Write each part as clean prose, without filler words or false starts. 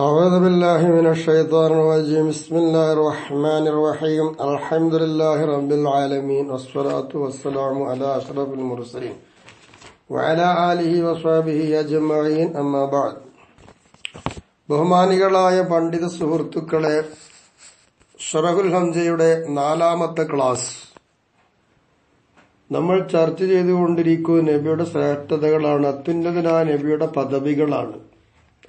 أعوذ بالله من الشيطان الرجيم بسم الله الرحمن الرحيم الحمد لله رب العالمين والصلاة والسلام على أشرف المرسلين وعلى آله وصحبه أجمعين أما بعد ബഹുമാനികളായ പണ്ഡിത സുഹൃത്തുക്കളെ, ശറഹുൽ ഹംസയുടെ 4ാമത്തെ ക്ലാസ് നമ്മൾ ചർച്ച ചെയ്തുകൊണ്ടിരിക്കുന്ന നബിയുടെ ശ്രേഷ്ഠതകളാണ്, അത്യുന്നതനായ നബിയുടെ പദവികളാണ്.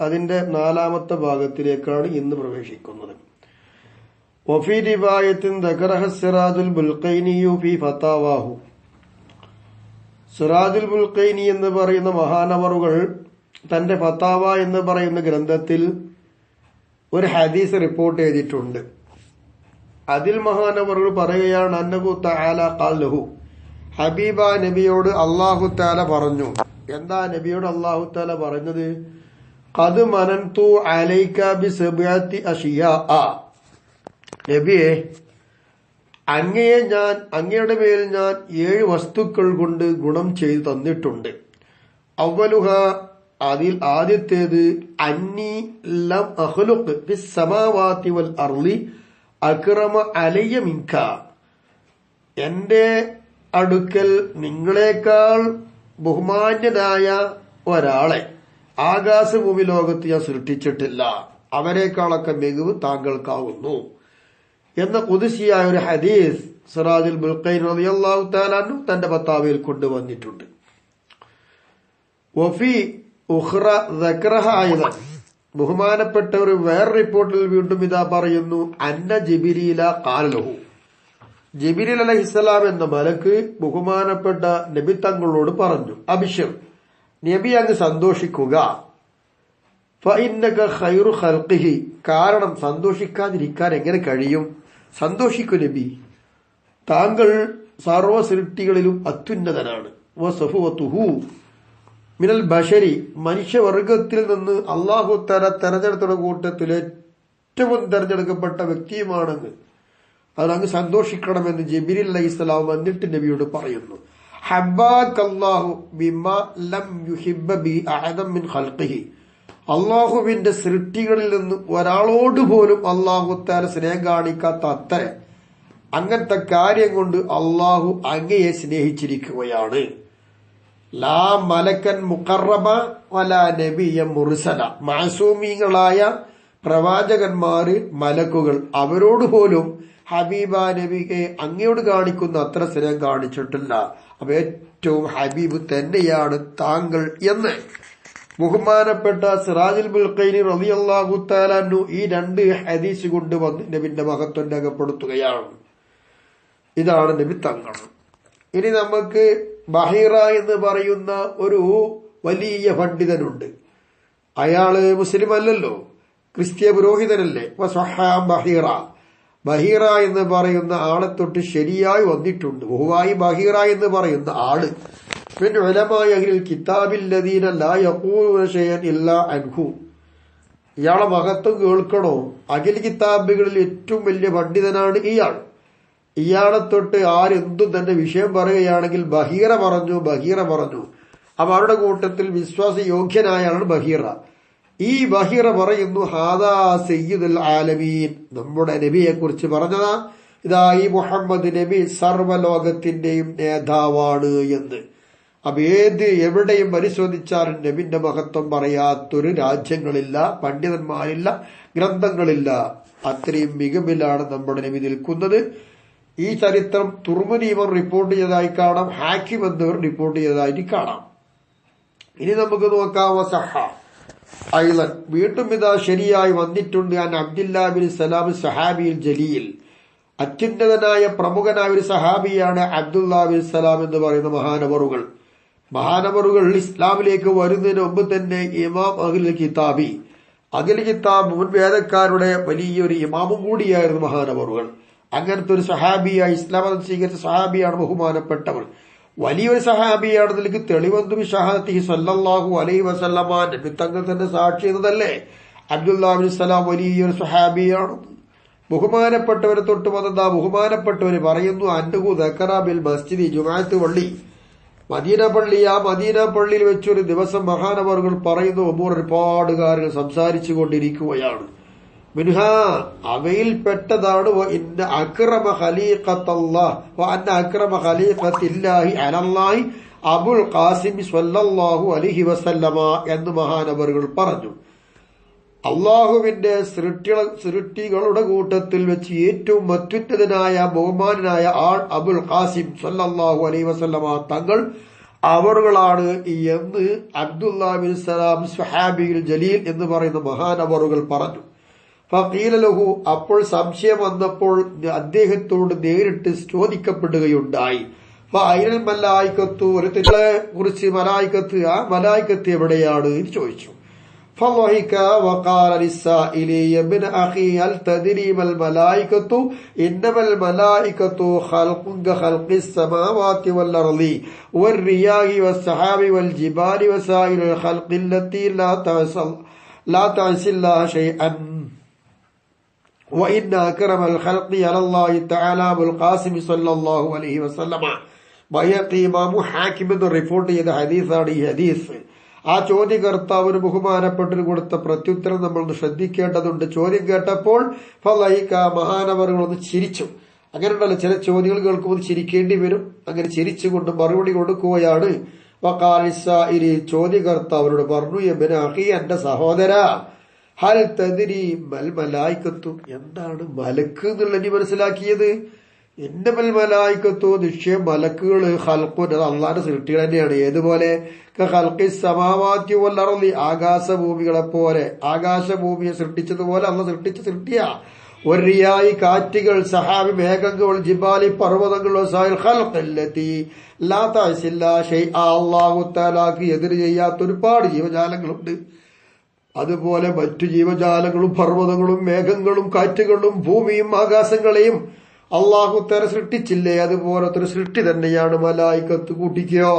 അതിന്റെ 4ാമത്തെ ഭാഗത്തിലേക്കാണ് ഇന്ന് പ്രവേശിക്കുന്നത്. വഫീ റിവായത്തിൻ ദകറഹ സിറാജുൽ ബുൽഖൈനിയു ഫീ ഫതാവാഹു. സിറാജുൽ ബുൽഖൈനി എന്ന് പറയുന്ന മഹാനവറുകൾ തന്റെ ഫതാവ എന്ന് പറയുന്ന ഗ്രന്ഥത്തിൽ ഒരു ഹദീസ് റിപ്പോർട്ട് ചെയ്തിട്ടുണ്ട്. അതിൽ മഹാനവറുകൾ പറയുകയാണ്, അന്നഹു തആല ഖാല ലഹു, ഹബീബ നബിയോട് അല്ലാഹു തആല പറഞ്ഞു. എന്താ നബിയോട് അല്ലാഹു തആല പറഞ്ഞത്? ഖദ് മനൻതു അലൈക ബിസബഅതി അശിയാഅ. നബിയെ, അങ്ങയുടെ മേൽ ഞാൻ 7 വസ്തുക്കൾ കൊണ്ട് ഗുണം ചെയ്തു തന്നിട്ടുണ്ട്. അവലുഹ, അതിൽ ആദ്യത്തേത്, അന്നി ലം അഖ്ലുഖ് ഫിസ് സമാവാതി വൽ അർളി അക്രമ അലയ്യ മിൻക. എന്റെ അടുക്കൽ നിങ്ങളെക്കാൾ ബഹുമാന്യനായ ഒരാളെ ആകാശഭൂമി ലോകത്ത് ഞാൻ സൃഷ്ടിച്ചിട്ടില്ല, അവരെക്കാളൊക്കെ മികവ് താങ്കൾക്കാവുന്നു എന്ന ഖുദ്സിയായ ഒരു ഹദീസ് സിറാജുൽ ബുൽഖൈനി റളിയല്ലാഹു തആല അൻഹു തന്റെ ഫതാവയിൽ കൊണ്ടുവന്നിട്ടുണ്ട്. വഫി ഉഖ്റ ദക്റഹ അയ്ദൻ, ബഹുമാനപ്പെട്ടവർ വേറെ റിപ്പോർട്ടിൽ വീണ്ടും ഇതാ പറയുന്നു, അന്ന ജിബ്രീല ഖാല ലഹു, ജിബ്രീൽ അലൈഹിസ്സലാം എന്ന മലക്ക് ബഹുമാനപ്പെട്ട നബി തങ്ങളോട് പറഞ്ഞു, അബ്ശിർ, നബി അങ്ങ് സന്തോഷിക്കുക, ഫഇന്നക ഖൈറു ഖൽഖിഹി, കാരണം സന്തോഷിക്കാതിരിക്കാൻ എങ്ങനെ കഴിയും? സന്തോഷിക്കൂ നബി, താങ്കൾ സർവ സൃഷ്ടികളിലും അത്യുന്നതനാണ്. വസഫുവതുഹു മിനൽ ബശരി, മനുഷ്യവർഗത്തിൽ നിന്ന് അല്ലാഹു തആല തെരഞ്ഞെടുത്ത കൂട്ടത്തിൽ ഏറ്റവും തെരഞ്ഞെടുക്കപ്പെട്ട വ്യക്തിയുമാണെന്ന്, അതങ്ങ് സന്തോഷിക്കണമെന്ന് ജിബ്രീൽ അലൈഹിസ്സലാം വന്നിട്ട് നബിയോട് പറയുന്നു. ഹബ്ബാകല്ലാഹു ബിമാ ലം യുഹിബ്ബ ബി അഹദൻ മിൻ ഖൽഖിഹി, അല്ലാഹുവിന്റെ സൃഷ്ടികളിൽ നിന്ന് ഒരാളോട് പോലും അല്ലാഹു തആല സ്നേഹം കാണിക്കാത്ത അത്ര അങ്ങനത്തെ കാര്യം കൊണ്ട് അല്ലാഹു അങ്ങയെ സ്നേഹിച്ചിരിക്കുകയാണ്. ലാ മലക്കൻ മുഖറബ വലാ നബിയ മുർസല, മാസൂമീങ്ങളായ പ്രവാചകന്മാര്, മലക്കുകൾ, അവരോട് പോലും ഹബീബ നബിയെ അങ്ങയോട് കാണിക്കുന്ന അത്ര സ്നേഹം കാണിച്ചിട്ടില്ല. അപ്പൊ ഏറ്റവും ഹബീബ് തന്നെയാണ് താങ്കൾ എന്ന് ബഹുമാനപ്പെട്ട സിറാജുൽ ബുൽഖൈനി റളിയല്ലാഹു തആല അൻഹു ഈ 2 ഹദീസ് കൊണ്ട് വന്ന് നബിന്റെ മഹത്വം രേഖപ്പെടുത്തുകയാണ്. ഇതാണ് നബി തങ്ങൾ. ഇനി നമുക്ക് ബഹീറ എന്ന് പറയുന്ന ഒരു വലിയ പണ്ഡിതനുണ്ട്. അയാള് മുസ്ലിം അല്ലല്ലോ, ക്രിസ്ത്യ പുരോഹിതനല്ലേ. ബഹീറ, ബഹീറ എന്ന് പറയുന്ന ആളെ തൊട്ട് ശരിയായി വന്നിട്ടുണ്ട്. ബഹുവായി ബഹീറ എന്ന് പറയുന്ന ആള് പിന്നെ ഉലമായ അഹ്ലുൽ കിതാബില്ലദീന ലാ യഖൂലൂന ശൈഅൻ ഇല്ലാ അൻഹു. ഇയാളെ മഹത്വം കേൾക്കണോ? അഖിൽ കിതാബുകളിൽ ഏറ്റവും വലിയ പണ്ഡിതനാണ് ഇയാൾ. ഇയാളെ തൊട്ട് ആരെന്തും തന്റെ വിഷയം പറയുകയാണെങ്കിൽ ബഹീറ പറഞ്ഞു, ബഹീറ പറഞ്ഞു. അപ്പൊ അവരുടെ കൂട്ടത്തിൽ വിശ്വാസയോഗ്യനായാണ് ബഹീറ. ഈ ബഹീറ പറയുന്നു, ഹാദാ സയ്യിദുൽ ആലമീൻ, നമ്മുടെ നബിയെ കുറിച്ച് പറഞ്ഞതാ, ഇതാ ഈ മുഹമ്മദ് നബി സർവ്വലോകത്തിന്റെയും നേതാവാണ് എന്ന്. അപ്പൊ എവിടെയും പരിശോധിച്ചാലും നബിന്റെ മഹത്വം പറയാത്തൊരു രാജ്യങ്ങളില്ല, പണ്ഡിതന്മാരില്ല, ഗ്രന്ഥങ്ങളില്ല. അത്രയും മികവിലാണ് നമ്മുടെ നബി നിൽക്കുന്നത്. ഈ ചരിത്രം തുർമുനീവർ റിപ്പോർട്ട് ചെയ്തതായി കാണാം, ഹാക്കിം എന്നിവർ റിപ്പോർട്ട് ചെയ്തതായിട്ട് കാണാം. ഇനി നമുക്ക് നോക്കാം. വസഹ അയ്ളൻ, വീണ്ടും ഇതാ ശരിയായി വന്നിട്ടുണ്ട്. അൻ അബ്ദുല്ലാ ബിൻ സലാം സഹാബിയിൽ ജലീൽ, അത്യുന്നതനായ പ്രമുഖനായ ഒരു സഹാബിയാണ് അബ്ദുല്ലാ ബിൻ സലാം എന്ന് പറയുന്ന മഹാനവറുകൾ. മഹാനവറുകൾ ഇസ്ലാമിലേക്ക് വരുന്നതിന് മുമ്പ് തന്നെ ഇമാം അഹ്ലുൽ കിതാബി, അഹ്ലുൽ കിതാബ് മുൻ വേദക്കാരുടെ വലിയൊരു ഇമാമും കൂടിയായിരുന്നു മഹാനവറുകൾ. അങ്ങനത്തെ ഒരു സഹാബിയായി ഇസ്ലാം മതം സ്വീകരിച്ച സഹാബിയാണ് ബഹുമാനപ്പെട്ടവർ. വലിയൊരു സഹാബിയാണെന്നതിലേക്ക് തെളിവന്തു ബിശഹാദത്തിഹി സല്ലല്ലാഹു അലൈഹി വസല്ലമ, നബി തങ്ങൾ തന്നെ സാക്ഷി എന്നതല്ലേ. അബ്ദുല്ലാ ബിൻ സലാം വലിയൊരു സഹാബിയാണ്. ബഹുമാനപ്പെട്ടവരെ തൊട്ട് വന്നതാ ബഹുമാനപ്പെട്ടവര് പറയുന്നു, അൻഹു ദക്കറ ബിൽ മസ്ജിദി, ജുമാഅത്ത് പള്ളി മദീന പള്ളി, ആ മദീന പള്ളിയിൽ വെച്ചൊരു ദിവസം മഹാനവറുകൾ പറയുന്നു, ഉമർ ഒരുപാട് കാര്യങ്ങൾ സംസാരിച്ചു കൊണ്ടിരിക്കുകയാണ്. മിൻഹ, അവയിൽ പെട്ടതാണ് ഇന്ന അക്രമ ഖലീഖത്തില്ലാഹി അലല്ലാഹി അബുൽ ഖാസിം സ്വല്ലല്ലാഹു അലൈഹി വസല്ലമ എന്ന് മഹാനവറുകൾ പറഞ്ഞു. അള്ളാഹുവിന്റെ സൃഷ്ടികളുടെ കൂട്ടത്തിൽ വെച്ച് ഏറ്റവും അത്യുന്നതനായ ബഹുമാനായ ആൾ അബുൽ ഖാസിം സ്വല്ലല്ലാഹു അലൈഹി വസല്ലമ തങ്ങൾ അവറുകളാണ് എന്ന് അബ്ദുല്ലാ ബിൻ സലാം സ്വഹാബിയിൽ ജലീൽ എന്ന് പറയുന്ന മഹാനവറുകൾ പറഞ്ഞു. ഫഖീല ലഹു, അപ്പോൾ സംശയം വന്നപ്പോൾ അദ്ദേഹത്തോട് നേരിട്ട് ചോദിക്കപ്പെടുകയുണ്ടായി. ഫഅയ്നൽ മലായികത്തു, ഒരു തിങ്കളെ കുറിച്ച് മലായികത്ത്, ആ മലായികത്ത് എവിടെയാണ് എന്ന് ചോദിച്ചു. فضحك وقال للسائل يا ابن أخي هل تدري ما الملائكة إنما الملائكة خلق كخلق السماوات والأرض والرياح والسحاب والجبال وسائر الخلق التي لا تعصي الله شيئا وإن أكرم الخلق على الله تعالى أبو القاسم صلى الله عليه وسلم. ബൈഹഖി ഇമാം ഹാക്കിം എന്ന് റിപ്പോർട്ട് ചെയ്ത ഹദീസാണ് ഈ ഹദീസ്. ആ ചോദ്യകർത്താവിന് ബഹുമാനപ്പെട്ടിന് കൊടുത്ത പ്രത്യുത്തരം നമ്മൾ ശ്രദ്ധിക്കേണ്ടതുണ്ട്. ചോദ്യം കേട്ടപ്പോൾ ഫളൈക, മഹാനവറുകളൊന്ന് ചിരിച്ചു. അങ്ങനെയുണ്ടല്ലോ ചില ചോദ്യങ്ങൾ കേൾക്കുമ്പോൾ ചിരിക്കേണ്ടി വരും. അങ്ങനെ ചിരിച്ചുകൊണ്ട് മറുപടി കൊടുക്കുകയാണ്. വഖാലിസായിരി, ചോദ്യകർത്താവിനോട് പറഞ്ഞു, യബ്ന അഖി, എന്റെ സഹോദര, ഹൽ തദ്രി മൽ മലായികത്തു, എന്താണ് മലക്ക് എന്നുള്ളത് നീ മനസ്സിലാക്കിയത്? ഇന്നമൽ മലായികത്തു, നിശ്ചയം മലക്കുകൾ ഖൽഖുൻ, അത് അള്ളാന്റെ സൃഷ്ടികൾ തന്നെയാണ്. ഏതുപോലെ? ഖൽഖി സമാവാതി വൽ അർളി, ആകാശഭൂമികളെ പോലെ, ആകാശഭൂമിയെ സൃഷ്ടിച്ചതുപോലെ അള്ള സൃഷ്ടിച്ച സൃഷ്ടിയാ. ഒരിയായി, കാറ്റുകൾ, സഹാബി, മേഘങ്ങൾ, ജിബാലി, പർവ്വതങ്ങൾ, വസായിൽ ഖൽഖല്ലതി ലാ തഅസില്ലാ ഷൈഅ, അല്ലാഹു തആലാക്ക് എതിര് ചെയ്യാത്ത ഒരുപാട് ജീവജാലങ്ങളുണ്ട്. അതുപോലെ മറ്റു ജീവജാലങ്ങളും പർവ്വതങ്ങളും മേഘങ്ങളും കാറ്റുകളും ഭൂമിയും ആകാശങ്ങളെയും അള്ളാഹു തആല സൃഷ്ടിച്ചില്ലേ, അതുപോലത്തെ ഒരു സൃഷ്ടി തന്നെയാണ് മലായികത്ത്. കൂട്ടിക്കോ.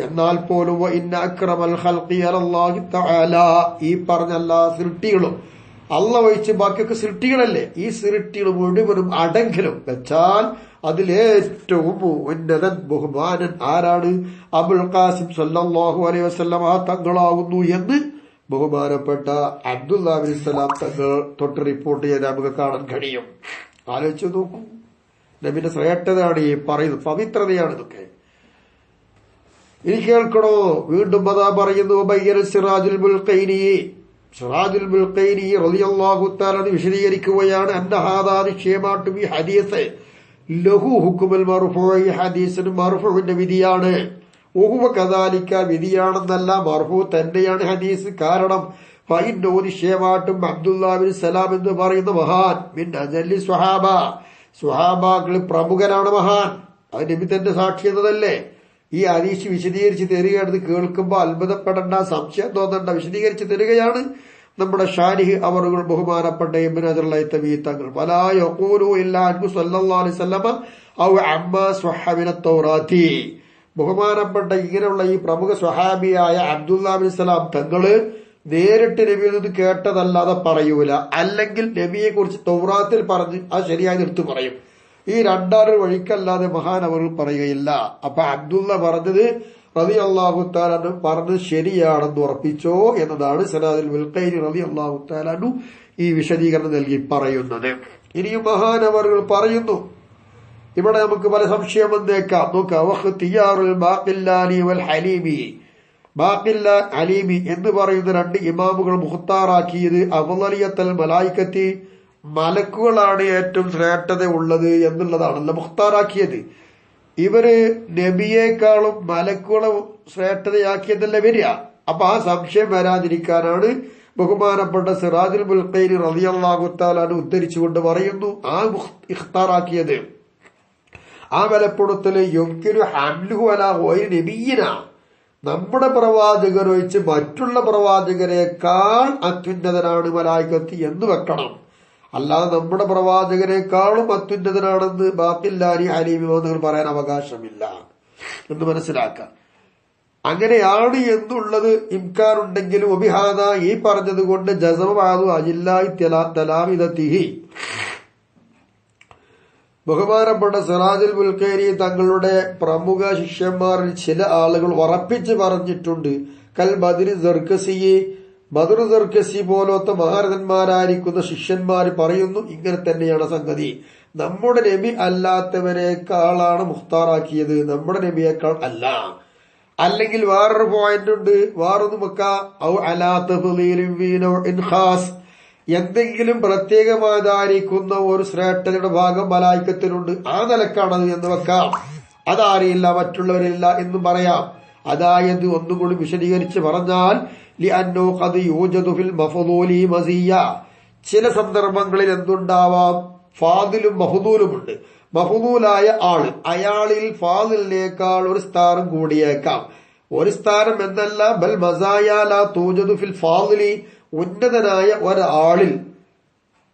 എന്നാൽ പോലും ഇന്ന അക്രമൽ ഖൽഖി അലല്ലാഹി തആല, ഈ പറഞ്ഞ എല്ലാ സൃഷ്ടികളും അള്ള ഒഴിച്ച് ബാക്കിയൊക്കെ സൃഷ്ടികളല്ലേ, ഈ സൃഷ്ടികൾ മുഴുവനും അടങ്കലും വെച്ചാൽ അതിലേറ്റവും ഉന്നതൻ ബഹുമാനൻ ആരാണ്? അബുൽ ഖാസിം സ്വല്ലല്ലാഹു അലൈഹി വസല്ലമ തങ്ങളാകുന്നു എന്ന് ബഹുമാനപ്പെട്ട അബ്ദുല്ലാ ബിൻ സലാം തങ്ങൾ തൊട്ട് റിപ്പോർട്ട് ചെയ്ത് നമുക്ക് കാണാൻ കഴിയും. ആലോചിച്ചു നോക്കൂ, നബിന്റെ ശ്രേഷ്ഠതയാണ് ഈ പറയുന്നത്, പവിത്രതയാണ് ഇതൊക്കെ. ഇനി കേൾക്കണോ, വീണ്ടും അതാ പറയുന്നു. സിറാജുൽ ബുൽഖൈനി, സിറാജുൽ ബുൽഖൈനി റളിയല്ലാഹു തആല വിശദീകരിക്കുകയാണ്. അന്ന ഹാദാ നിശ്ചയമായിട്ടും ഈ ഹദീസ് ലഹു ഹുക്കുമുൽ മർഫൂ, ഈ ഹദീസിന് മർഫൂവിന്റെ വിധിയാണ്. വഹുവ കദാലിക, വിധിയാണെന്നല്ല, മർഫൂ തന്നെയാണ് ഹദീസ്. കാരണം ഫഇന്നഹു നിശ്ചയമായിട്ടും അബ്ദുല്ലാ ബിൻ സലാം എന്ന് പറയുന്ന മഹാൻ മിൻ അജല്ലി സ്വഹാബ, സ്വഹാബാക്കളിൽ പ്രമുഖനാണ് മഹാൻ. അത് നബി തന്നെ സാക്ഷി എന്നതല്ലേ. ഈ ഹദീസ് വിശദീകരിച്ച് തരികയാണെന്ന് കേൾക്കുമ്പോൾ അത്ഭുതപ്പെടേണ്ട, സംശയം തോന്നേണ്ട, വിശദീകരിച്ച് തരികയാണ് നമ്മുടെ ഷാരിഹ് അവറുകൾ ബഹുമാനപ്പെട്ട ഇബ്നു ഹജർ അൽ-ഹൈതമി തങ്ങൾ. വലാ യഖൂലു ഇല്ലാ അൻഹു സല്ലല്ലാഹു അലൈഹി വസല്ലമ ഔ അമ്മാ സ്വഹ മിന തൗറാത്തി. ബഹുമാനപ്പെട്ട ഇങ്ങനെയുള്ള ഈ പ്രമുഖ സ്വഹാബിയായ അബ്ദുല്ലാ ബിൻ സലാം തങ്ങള് നേരിട്ട് നബിയിൽ നിന്ന് കേട്ടതല്ലാതെ പറയൂല, അല്ലെങ്കിൽ നബിയെ കുറിച്ച് തൗറാത്തിൽ പറഞ്ഞ് അത് ശരിയായി എടുത്തു പറയും. ഈ രണ്ടാമൊരു വഴിക്കല്ലാതെ മഹാനവറുകൾ പറയുകയില്ല. അപ്പൊ അബ്ദുള്ള പറഞ്ഞത് റളിയല്ലാഹു തആല പറഞ്ഞത് ശരിയാണെന്ന് ഉറപ്പിച്ചോ എന്നതാണ് സിറാജുൽ ബുൽഖൈനി റളിയല്ലാഹു തആല ഈ വിശദീകരണം നൽകി പറയുന്നത്. ഇനിയും മഹാനവറുകൾ പറയുന്നു, ഇവിടെ നമുക്ക് പല സംശയം വന്നേക്കാം. നോക്കാം, ബാഖില്ലാനി വൽ ഹലീമി, ബാഖില്ല ഹലീമി എന്ന് പറയുന്ന രണ്ട് ഇമാമുകൾ മുഖ്താറാക്കിയത് അഫ്ളലിയത്തുൽ മലായികത്തി, മലക്കുകളാണ് ഏറ്റവും ശ്രേഷ്ഠത ഉള്ളത് എന്നുള്ളതാണല്ലോ മുഖ്താറാക്കിയത്. ഇവര് നബിയേക്കാളും മലക്കുകളെ ശ്രേഷ്ഠതയാക്കിയതല്ല വരിക. അപ്പൊ ആ സംശയം വരാതിരിക്കാനാണ് ബഹുമാനപ്പെട്ട സിറാജുൽ ബുൽഖൈനി റളിയല്ലാഹു തആല ഉദ്ധരിച്ചുകൊണ്ട് പറയുന്നു, ആ ഇഖ്താറാക്കിയത്, ആ ബലപ്പെടുത്തല് യുംകിനു ഹംലുഹു അലാ ഗൈരി നബിയിന, നമ്മുടെ പ്രവാചകർ ഒഴിച്ച് മറ്റുള്ള പ്രവാചകരെക്കാൾ അത്യുന്നതനാണ് മലായികത്ത് എന്ന് വെക്കണം. അല്ലാതെ നമ്മുടെ പ്രവാചകരെക്കാളും അത്യുന്നതനാണെന്ന് ബാഖില്ലാനി ഹലീമി നിങ്ങൾ പറയാൻ അവകാശമില്ല എന്ന് മനസ്സിലാക്കാം. അങ്ങനെയാണ് എന്നുള്ളത് ഇംകാനുണ്ടെങ്കിലും ഒബിഹാദ, ഈ പറഞ്ഞത് കൊണ്ട് ജസമ അജില്ലായി തലാമിദതിഹി, ബഹുമാനപ്പെട്ട സിറാജുൽ മുൽഖേരി തങ്ങളുടെ പ്രമുഖ ശിഷ്യന്മാരിൽ ചില ആളുകൾ ഉറപ്പിച്ച് പറഞ്ഞിട്ടുണ്ട്. കൽ ബദരി സർക്കസിയെ, ബദർ സർക്കസി പോലത്തെ മഹാരഥന്മാരായിരിക്കുന്ന ശിഷ്യന്മാർ പറയുന്നു ഇങ്ങനെ തന്നെയാണ് സംഗതി. നമ്മുടെ നബി അല്ലാത്തവരെക്കാളാണ് മുഖ്താറാക്കിയത്, നമ്മുടെ നബിയേക്കാൾ അല്ല. അല്ലെങ്കിൽ വേറൊരു പോയിന്റ് ഉണ്ട്, വേറൊന്നും വെക്കാം. എന്തെങ്കിലും പ്രത്യേകമായിരിക്കുന്ന ഒരു ശ്രേഷ്ഠതയുടെ ഭാഗം മലായിക്കത്തിനുണ്ട്, ആ നിലക്കാണത് എന്ന് വെക്കാം. അതറിയില്ല, മറ്റുള്ളവരില്ല എന്നും പറയാം. അതായത് ഒന്നുകൂടി വിശദീകരിച്ച് പറഞ്ഞാൽ ചില സന്ദർഭങ്ങളിൽ എന്തുണ്ടാവാം, ഫാദിലും മഫ്ദൂലുമുണ്ട്. മഫ്ദൂലായ ആള്, അയാളിൽ ഫാദിലിനേക്കാൾ ഒരു സ്ഥാനം കൂടിയേക്കാം. ഒരു സ്ഥാനം എന്നല്ല, ബൽ മസായാല തൂജദു ഫിൽ ഫാദിലി, ഉന്നതനായ ഒരാളിൽ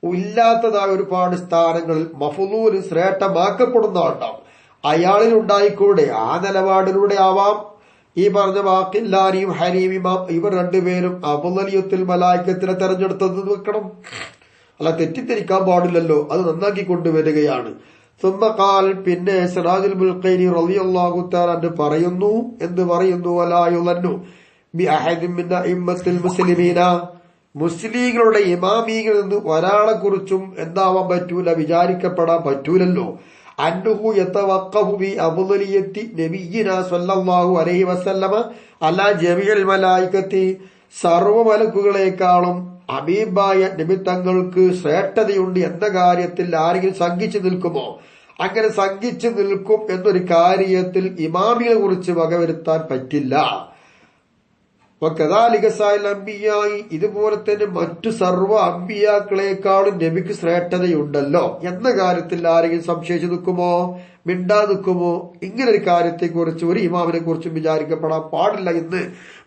ഇല്ലാത്തതായ ഒരുപാട് സ്ഥാനങ്ങളിൽ മഫ്ദൂല് ശ്രേഷ്ഠമാക്കപ്പെടുന്ന ആളുണ്ടാവും. അയാളിൽ ഉണ്ടായിക്കൂടെ, ആ നിലപാടിലൂടെ ആവാം. ഈ പറഞ്ഞ വാക്കില്ലാരിയും ഹരീമിമാം ഇവർ രണ്ടുപേരും അഫ്ളലിയത്തുൽ മലായിക്കത്തിനെ തെരഞ്ഞെടുത്തത് വെക്കണം. അല്ല, തെറ്റിദ്ധരിക്കാൻ പാടില്ലല്ലോ, അത് നന്നാക്കി കൊണ്ടുവരികയാണ്. സുമ്മഖാൽ, പിന്നെ സിറാജുൽ മുൽഖൈനി റളിയല്ലാഹു തആല പറയുന്നു, എന്ത് പറയുന്നു, വലാ യുളന്നു ബി അഹദിൻ മിൻ അഇമ്മത്തിൽ മുസ്ലിമീന, മുസ്ലിങ്ങളുടെ ഇമാമികളിൽ നിന്ന് ഒരാളെ കുറിച്ചും എന്താവാൻ പറ്റൂല, വിചാരിക്കപ്പെടാൻ പറ്റൂലല്ലോ. അൻഹു യതവഖഫു ബി അഫ്ളലിയത്തി നബിയിനാ സ്വല്ലല്ലാഹു അലൈഹി വസല്ലമ അലാ ജമീഉൽ മലായികത്തി, സർവ്വ മലക്കുകളെക്കാളും ഹബീബായ നബി തങ്ങൾക്ക് ശ്രേഷ്ഠതയുണ്ട് എന്ന കാര്യത്തിൽ ആരെങ്കിലും സംഘിച്ചു നിൽക്കുമോ? അങ്ങനെ സംഘിച്ചു നിൽക്കും എന്നൊരു കാര്യത്തിൽ ഇമാമിനെ കുറിച്ച് വകവരുത്താൻ പറ്റില്ല. ഇതുപോലെ തന്നെ മറ്റു സർവ്വ അമ്പിയാക്കളെക്കാളും നബിക്ക് ശ്രേഷ്ഠതയുണ്ടല്ലോ എന്ന കാര്യത്തിൽ ആരെങ്കിലും സംശയിച്ചു നിൽക്കുമോ, മിണ്ടാ നിൽക്കുമോ? ഇങ്ങനെ ഒരു കാര്യത്തെക്കുറിച്ച് ഒരു ഇമാമിനെ കുറിച്ചും വിചാരിക്കപ്പെടാൻ പാടില്ല എന്ന്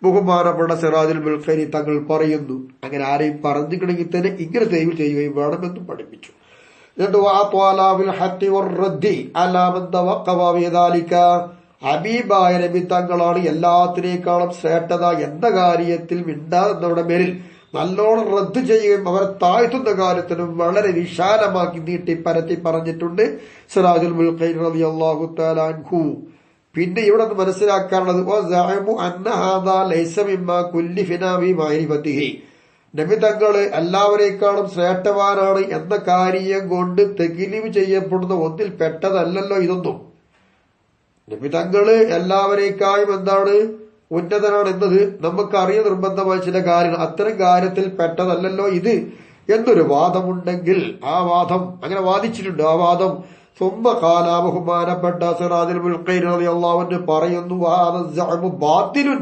ബഹുമാനപ്പെട്ട സിറാജുൽ മുൽഖൈനി തങ്ങൾ പറയുന്നു. അങ്ങനെ ആരെയും പറഞ്ഞിട്ടുണ്ടെങ്കിൽ തന്നെ ഇങ്ങനെ തെളിവ് ചെയ്യുകയും വേണമെന്നും പഠിപ്പിച്ചു. ഹബീബായ നബി തങ്ങളാണ് എല്ലാത്തിനേക്കാളും ശ്രേഷ്ഠത എന്ന കാര്യത്തിൽ മിണ്ടാതെന്നവരുടെ മേലിൽ നല്ലോണം റദ്ദ് ചെയ്യുകയും അവരെ താഴ്ത്തുന്ന കാര്യത്തിനും വളരെ വിശാലമാക്കി നീട്ടി പരത്തി പറഞ്ഞിട്ടുണ്ട് സിറാജുൽ മുൽഖൈനി റളിയല്ലാഹു തആല അൻഹു. പിന്നെ ഇവിടെ നിന്ന് മനസ്സിലാക്കാനുള്ളത്, നബി തങ്ങള് എല്ലാവരേക്കാളും ശ്രേഷ്ഠവാനാണ് എന്ന കാര്യം കൊണ്ട് തെകിലീവ് ചെയ്യപ്പെടുന്ന ഒന്നിൽ പെട്ടതല്ലല്ലോ ഇതൊന്നും. നബി തങ്ങള് എല്ലാവരേക്കാളും എന്താണ് ഉന്നതനാണ് എന്നത് നമുക്കറിയ നിർബന്ധമായ ചില കാര്യങ്ങൾ, അത്തരം കാര്യത്തിൽ പെട്ടതല്ലല്ലോ ഇത് എന്നൊരു വാദമുണ്ടെങ്കിൽ ആ വാദം, അങ്ങനെ വാദിച്ചിട്ടുണ്ട് ആ വാദം. സുമ്മ ഖാല, ബഹുമാനപ്പെട്ട സിറാജുൽ മുൽഖൈനി റളിയല്ലാഹു അൻഹു പറയുന്നു, ബാത്തിലുൻ,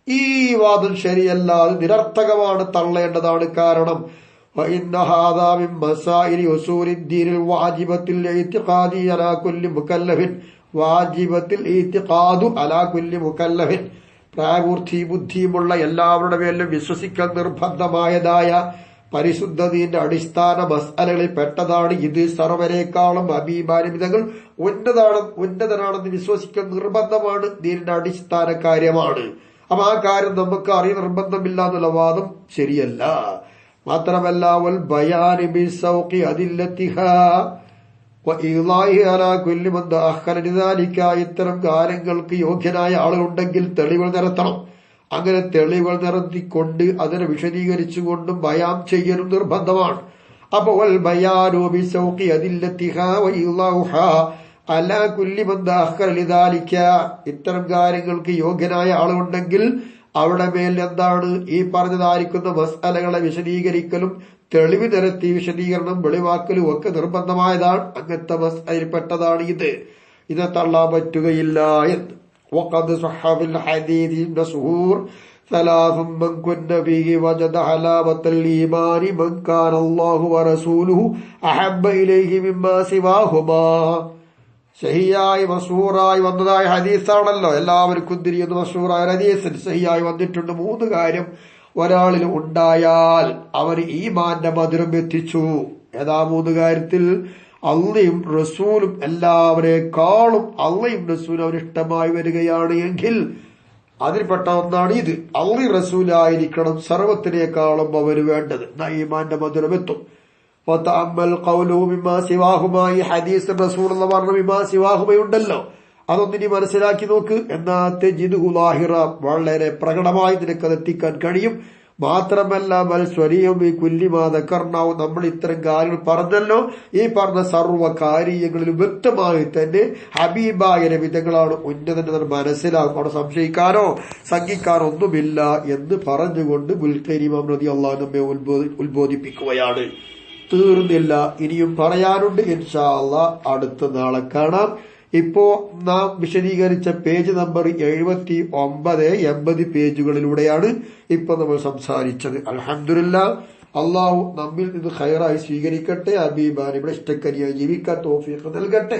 ഈ വാദം ശരിയല്ല, അത് നിരർത്ഥകമാണ്, തള്ളേണ്ടതാണ്. കാരണം പ്രായപൂർത്തി ബുദ്ധിയുമുള്ള എല്ലാവരുടെ മേലും വിശ്വസിക്കാൻ നിർബന്ധമായതായ പരിശുദ്ധ ദീന്റെ അടിസ്ഥാന മസ്അലകളിൽ പെട്ടതാണ് ഇത്. സർവരെക്കാളും ഹബീബാനിമിതങ്ങൾ ഉന്നതനാണെന്ന് വിശ്വസിക്കാൻ നിർബന്ധമാണ്, ദീനിന്റെ അടിസ്ഥാന കാര്യമാണ്. അപ്പൊ ആ കാര്യം നമുക്ക് അറിയ നിർബന്ധമില്ല എന്നുള്ള വാദം ശരിയല്ല. മാത്രമല്ല, വൽ ബയാനി ബിസൗഖി അദില്ലതിഹാ വഇളാഹി അലാ കുല്ലി മൻ ദഖല ലിദാലിക, ഇത്തരം കാര്യങ്ങൾക്ക് യോഗ്യനായ ആളുകളുണ്ടെങ്കിൽ തെളിവുകൾ നിരത്തണം. അങ്ങനെ തെളിവുകൾ നിരത്തിക്കൊണ്ട് അതിനെ വിശദീകരിച്ചുകൊണ്ടും ബയാൻ ചെയ്യലും നിർബന്ധമാണ്. അപ്പൊ വൽ ബയാനു ബിസൗഖി അദില്ലതിഹാ വഇളാഹുഹാ അലാ കുല്ലി മൻ ദഖല ലിദാലിക, ഇത്തരം കാര്യങ്ങൾക്ക് യോഗ്യനായ ആളുണ്ടെങ്കിൽ അവിടെ മേൽ എന്താണ് ഈ പറഞ്ഞതായിരിക്കുന്ന മസ്അലകളെ വിശദീകരിക്കലും തെളിവ് നിരത്തി വിശദീകരണം വെളിവാക്കലും ഒക്കെ നിർബന്ധമായതാണ്. അങ്ങനത്തെ മസ്അലയിൽപ്പെട്ടതാണ് ഇത്. ഇത് തള്ളാൻ പറ്റുകയില്ല എന്ന്. وقد صح في الحديث المشهور ثلاث من كن فيه وجد حلاوة الإيمان من كان الله ورسوله أحب إليه مما سواهما. സഹിയായി മശൂറായി വന്നതായ ഹദീസാണല്ലോ, എല്ലാവർക്കും തിരിയുന്ന മശൂറായ ഹദീസിൽ സഹിയായി വന്നിട്ടുണ്ട്. 3 കാര്യം ഒരാളിൽ ഉണ്ടായാൽ അവർ ഈമാന്റെ മധുരം എത്തിച്ചു. ഏതാ 3 കാര്യത്തിൽ? അള്ളയും റസൂലും, എല്ലാവരെക്കാളും അള്ളയും റസൂലും അവരിഷ്ടമായി വരികയാണ് എങ്കിൽ അതിൽപ്പെട്ട ഒന്നാണ് ഇത്. അള്ളി റസൂലായിരിക്കണം സർവത്തിനേക്കാളും അവര് വേണ്ടത്, ഈമാന്റെ മധുരം എത്തും. വതഅമ്മൽ ഖൗലുഹു ബിമാ സിവാഹുമായി ഹദീസ് റസൂലുള്ളാഹി പറഞ്ഞ ബിമാ സിവാഹുമയുണ്ടല്ലോ, അതൊന്നിനി മനസ്സിലാക്കി നോക്ക്. എന്നാ തജിദുഹു ലാഹിറ, വളരെ പ്രകടമായി നിനക്കത് എത്തിക്കാൻ കഴിയും. മാത്രമല്ല ബൽ സ്വരീയം ഈ കുല്ലിമാ ദക്കർനാവ്, നമ്മൾ ഇത്തരം കാര്യങ്ങൾ പറഞ്ഞല്ലോ, ഈ പറഞ്ഞ സർവ്വ കാര്യങ്ങളിലും വ്യക്തമായി തന്നെ ഹബീബായ നബിതങ്ങളാണ് ഉന്നതൻ മനസ്സിലാകും. അവിടെ സംശയിക്കാനോ സംഘിക്കാനോ ഒന്നുമില്ല എന്ന് പറഞ്ഞുകൊണ്ട് മുൽക്കരീമാം റളിയല്ലാഹു അൻഹു നമ്മെ ഉത്ബോധിപ്പിക്കുകയാണ്. തീർന്നില്ല, ഇനിയും പറയാനുണ്ട്. ഇൻഷാ അല്ലാഹ് അടുത്ത നാളെ കാണാം. ഇപ്പോ നാം വിശദീകരിച്ച പേജ് നമ്പർ 79, 80 പേജുകളിലൂടെയാണ് ഇപ്പൊ നമ്മൾ സംസാരിച്ചത്. അൽഹംദുലില്ലാഹ്, അള്ളാഹു നമ്മിൽ നിന്ന് ഖൈറായി സ്വീകരിക്കട്ടെ. ഹബീബാൻ ഇവിടെ ഇഷ്ടക്കരിയായി ജീവിക്കാൻ തൗഫീഖ് നൽകട്ടെ.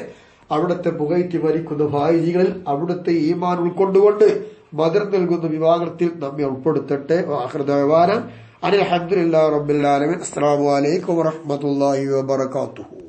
അവിടുത്തെ പുകഴ്ത്തി മരിക്കുന്ന ഫായിസികളിൽ അവിടുത്തെ ഈമാൻ ഉൾക്കൊണ്ടുകൊണ്ട് മദർ നൽകുന്ന വിഭാഗത്തിൽ നമ്മെ ഉൾപ്പെടുത്തട്ടെ. ആഖിറു ദഅവാന അൽഹംദുലില്ലാഹി റബ്ബിൽ ആലമീൻ. അസ്സലാമു അലൈക്കും വറഹ്മത്തുള്ളാഹി വബറകാതുഹു.